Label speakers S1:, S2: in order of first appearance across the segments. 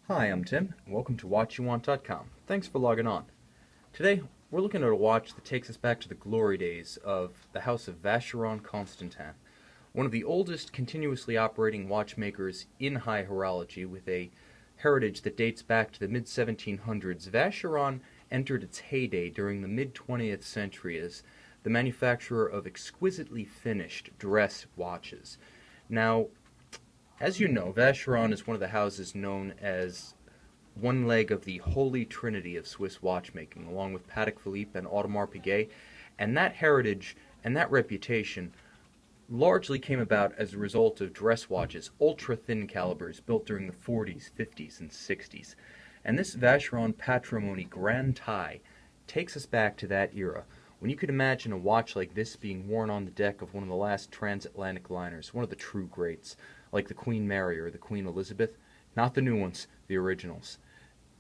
S1: Hi, I'm Tim, and welcome to watchyouwant.com. Thanks for logging on. Today, we're looking at a watch that takes us back to the glory days of the house of Vacheron Constantin, one of the oldest continuously operating watchmakers in high horology with a heritage that dates back to the mid-1700s. Vacheron entered its heyday during the mid-20th century as the manufacturer of exquisitely finished dress watches. Now, as you know, Vacheron is one of the houses known as one leg of the holy trinity of Swiss watchmaking, along with Patek Philippe and Audemars Piguet, and that heritage and that reputation largely came about as a result of dress watches, ultra-thin calibers built during the 40s, 50s, and 60s. And this Vacheron Patrimony Grand Tie takes us back to that era, when you could imagine a watch like this being worn on the deck of one of the last transatlantic liners, one of the true greats, like the Queen Mary or the Queen Elizabeth, not the new ones, the originals.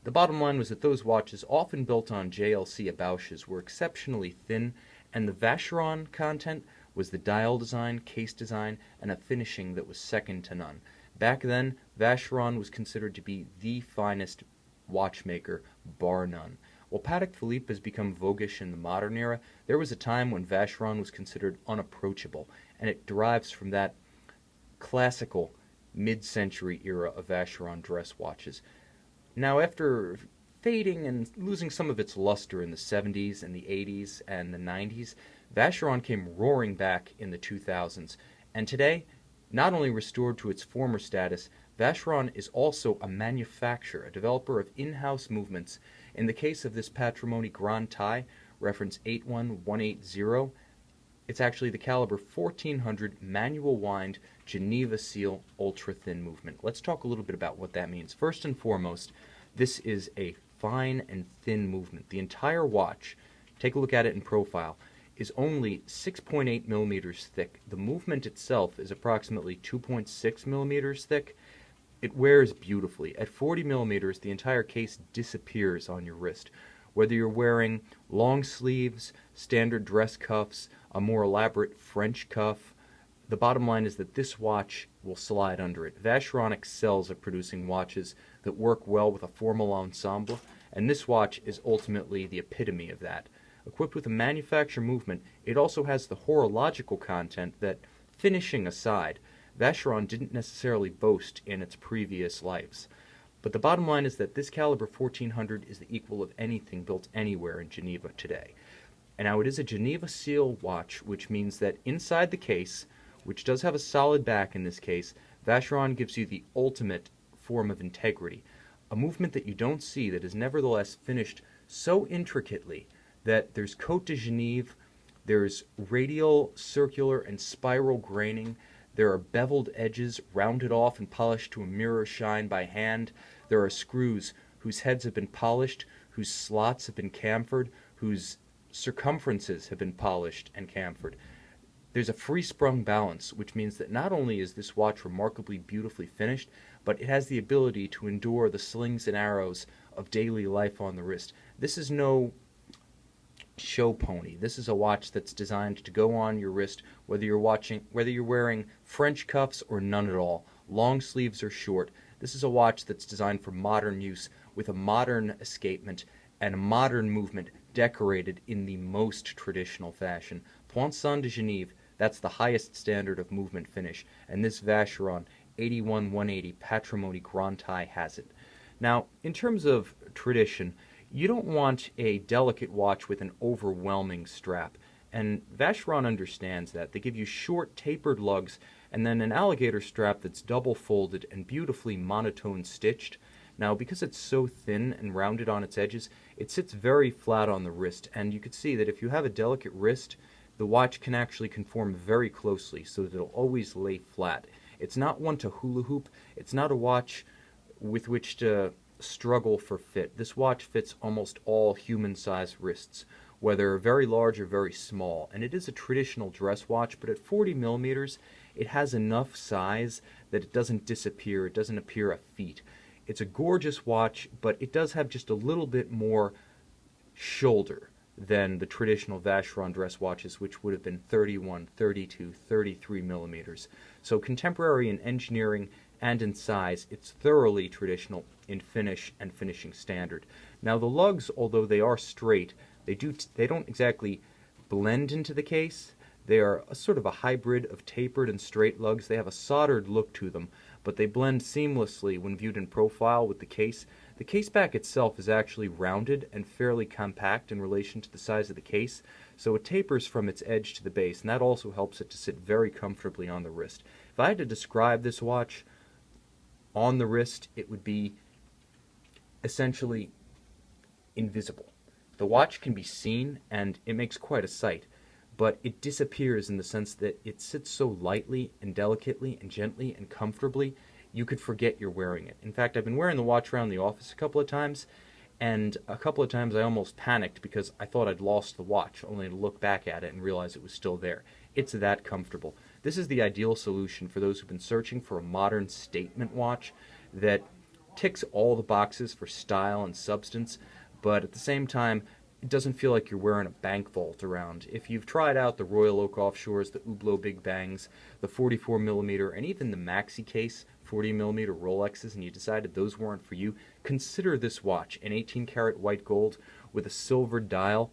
S1: The bottom line was that those watches, often built on JLC Abauches, were exceptionally thin, and the Vacheron content was the dial design, case design, and a finishing that was second to none. Back then, Vacheron was considered to be the finest watchmaker, bar none. While Patek Philippe has become voguish in the modern era, there was a time when Vacheron was considered unapproachable, and it derives from that classical mid-century era of Vacheron dress watches. Now, after fading and losing some of its luster in the 70s and the 80s and the 90s, Vacheron came roaring back in the 2000s, and today, not only restored to its former status, Vacheron is also a manufacturer, a developer of in-house movements. In the case of this Patrimony Grand Tie, reference 81180, it's actually the caliber 1400 manual wind Geneva seal ultra-thin movement. Let's talk a little bit about what that means. First and foremost, this is a fine and thin movement. The entire watch, take a look at it in profile, is only 6.8 millimeters thick. The movement itself is approximately 2.6 millimeters thick. It wears beautifully. At 40 millimeters, the entire case disappears on your wrist. Whether you're wearing long sleeves, standard dress cuffs, a more elaborate French cuff, the bottom line is that this watch will slide under it. Vacheron excels at producing watches that work well with a formal ensemble, and this watch is ultimately the epitome of that. Equipped with a manufacture movement, it also has the horological content that, finishing aside, Vacheron didn't necessarily boast in its previous lives. But the bottom line is that this caliber 1400 is the equal of anything built anywhere in Geneva today. And now it is a Geneva seal watch, which means that inside the case, which does have a solid back in this case, Vacheron gives you the ultimate form of integrity. A movement that you don't see that is nevertheless finished so intricately that there's Côte de Genève, there's radial, circular, and spiral graining. There are beveled edges rounded off and polished to a mirror shine by hand. There are screws whose heads have been polished, whose slots have been chamfered, whose circumferences have been polished and chamfered. There's a free-sprung balance, which means that not only is this watch remarkably beautifully finished, but it has the ability to endure the slings and arrows of daily life on the wrist. This is no show pony. This is a watch that's designed to go on your wrist whether you're wearing French cuffs or none at all, long sleeves or short. This is a watch that's designed for modern use with a modern escapement and a modern movement decorated in the most traditional fashion. Poinçon de Genève, that's the highest standard of movement finish, and this Vacheron 81180 Patrimony Grand Tie has it. Now, in terms of tradition, you don't want a delicate watch with an overwhelming strap, and Vacheron understands that. They give you short, tapered lugs, and then an alligator strap that's double-folded and beautifully monotone stitched. Now, because it's so thin and rounded on its edges, it sits very flat on the wrist, and you can see that if you have a delicate wrist, the watch can actually conform very closely so that it'll always lay flat. It's not one to hula hoop. It's not a watch with which to struggle for fit. This watch fits almost all human-sized wrists, whether very large or very small, and it is a traditional dress watch, but at 40 millimeters, it has enough size that it doesn't disappear, it doesn't appear effete. It's a gorgeous watch, but it does have just a little bit more shoulder than the traditional Vacheron dress watches, which would have been 31, 32, 33 millimeters. So contemporary in engineering and in size, it's thoroughly traditional, in finish and finishing standard. Now the lugs, although they are straight, they don't exactly blend into the case. They are a sort of a hybrid of tapered and straight lugs. They have a soldered look to them, but they blend seamlessly when viewed in profile with the case. The case back itself is actually rounded and fairly compact in relation to the size of the case, so it tapers from its edge to the base, and that also helps it to sit very comfortably on the wrist. If I had to describe this watch on the wrist, it would be essentially invisible. The watch can be seen, and it makes quite a sight, but it disappears in the sense that it sits so lightly and delicately and gently and comfortably, you could forget you're wearing it. In fact, I've been wearing the watch around the office a couple of times, and a couple of times I almost panicked because I thought I'd lost the watch, only to look back at it and realize it was still there. It's that comfortable. This is the ideal solution for those who've been searching for a modern statement watch that ticks all the boxes for style and substance, but at the same time, it doesn't feel like you're wearing a bank vault around. If you've tried out the Royal Oak Offshores, the Hublot Big Bangs, the 44mm, and even the Maxi Case 40mm Rolexes, and you decided those weren't for you, consider this watch, an 18-karat white gold with a silver dial,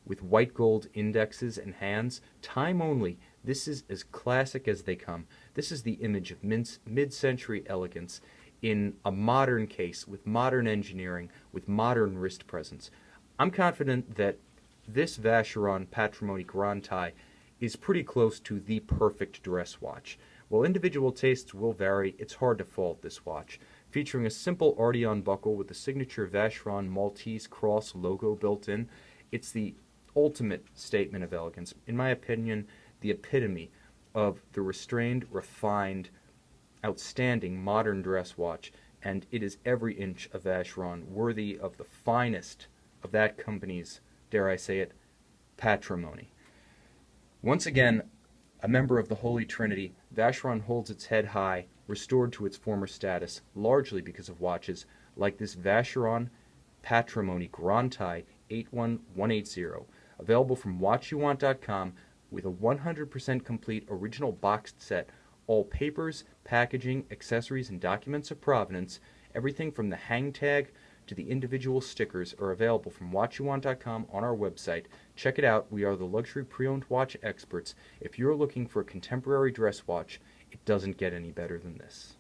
S1: with white gold indexes and hands, time only. This is as classic as they come. This is the image of mid-century elegance in a modern case, with modern engineering, with modern wrist presence. I'm confident that this Vacheron Patrimony Grand Taille is pretty close to the perfect dress watch. While individual tastes will vary, it's hard to fault this watch. Featuring a simple Ardian buckle with the signature Vacheron Maltese cross logo built in, it's the ultimate statement of elegance. In my opinion, the epitome of the restrained, refined, outstanding modern dress watch, and it is every inch of Vacheron, worthy of the finest of that company's, dare I say it, patrimony. Once again, a member of the Holy Trinity, Vacheron holds its head high, restored to its former status, largely because of watches like this Vacheron Patrimony Grand Taille 81180, available from watchyouwant.com with a 100% complete original boxed set. All papers, packaging, accessories, and documents of provenance, everything from the hang tag to the individual stickers, are available from watchyouwant.com on our website. Check it out. We are the luxury pre-owned watch experts. If you're looking for a contemporary dress watch, it doesn't get any better than this.